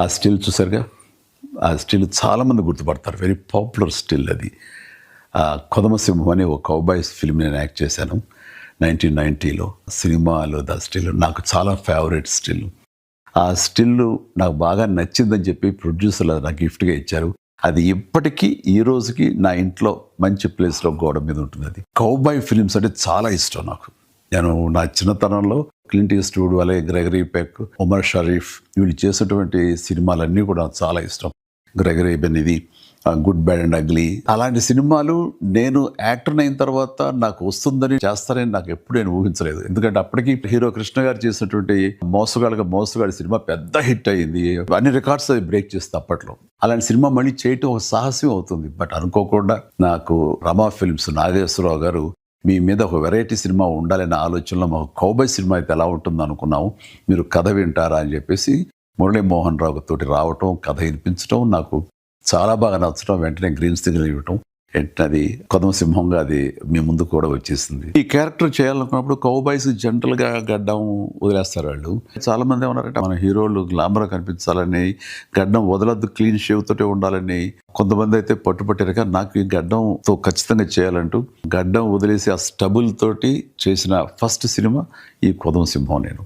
ఆ స్టిల్ చూసారుగా, ఆ స్టిల్ చాలామంది గుర్తుపడతారు. వెరీ పాపులర్ స్టిల్ అది. కొదమసింహం అనే ఒక కౌబాయ్స్ ఫిల్మ్ నేను యాక్ట్ చేశాను 1990లో. సినిమాలో ద స్టిల్ నాకు చాలా ఫేవరెట్ స్టిల్. ఆ స్టిల్ నాకు బాగా నచ్చిందని చెప్పి ప్రొడ్యూసర్లు నాకు గిఫ్ట్గా ఇచ్చారు. అది ఇప్పటికీ ఈ రోజుకి నా ఇంట్లో మంచి ప్లేస్లో గోడ మీద ఉంటుంది. అది కౌబాయ్ ఫిలిమ్స్ అంటే చాలా ఇష్టం నాకు. నేను నా చిన్నతనంలో క్లింట్ ఈస్ట్వుడ్, అలాగే గ్రెగరీ పెక్, ఉమర్ షరీఫ్ వీళ్ళు చేసినటువంటి సినిమాలన్నీ కూడా నాకు చాలా ఇష్టం. గ్రెగరీ బెన్ ఇది గుడ్ బ్యాడ్ అండ్ అగ్లీ అలాంటి సినిమాలు నేను యాక్టర్ అయిన తర్వాత నాకు వస్తుందని చేస్తారని నాకు ఎప్పుడు నేను ఊహించలేదు. ఎందుకంటే అప్పటికి హీరో కృష్ణ గారు చేసినటువంటి మోసగాడి సినిమా పెద్ద హిట్ అయ్యింది. అన్ని రికార్డ్స్ అది బ్రేక్ చేస్తుంది అప్పట్లో. అలాంటి సినిమా మళ్ళీ చేయటం ఒక సాహసం అవుతుంది. బట్ అనుకోకుండా నాకు రమా ఫిల్మ్స్ నాగేశ్వరరావు గారు మీ మీద ఒక వెరైటీ సినిమా ఉండాలనే ఆలోచనలో మాకు కౌబాయ్ సినిమా అయితే ఎలా ఉంటుందో అనుకున్నాము, మీరు కథ వింటారా అని చెప్పేసి మురళీమోహన్ రావు తోటి రావటం, కథ వినిపించడం నాకు చాలా బాగా నచ్చడం, వెంటనే గ్రీన్ సిగ్నల్ ఇవ్వటం, వెంటనే అది కొదమసింహంగా అది మీ ముందు కూడా వచ్చేసింది. ఈ క్యారెక్టర్ చేయాలనుకున్నప్పుడు కౌబాయ్స్ జనరల్గా గడ్డం వదిలేస్తారు వాళ్ళు. చాలా మంది ఏమన్నారంటే మన హీరోలు గ్లామర్ కనిపించాలని, గడ్డం వదలద్దు, క్లీన్ షేవ్ తోటే ఉండాలని. కొంతమంది అయితే పట్టుపట్టారు. కానీ నాకు ఈ గడ్డంతో ఖచ్చితంగా చేయాలంటూ గడ్డం వదిలేసి ఆ స్టబుల్ తోటి చేసిన ఫస్ట్ సినిమా ఈ కొదమసింహం. నేను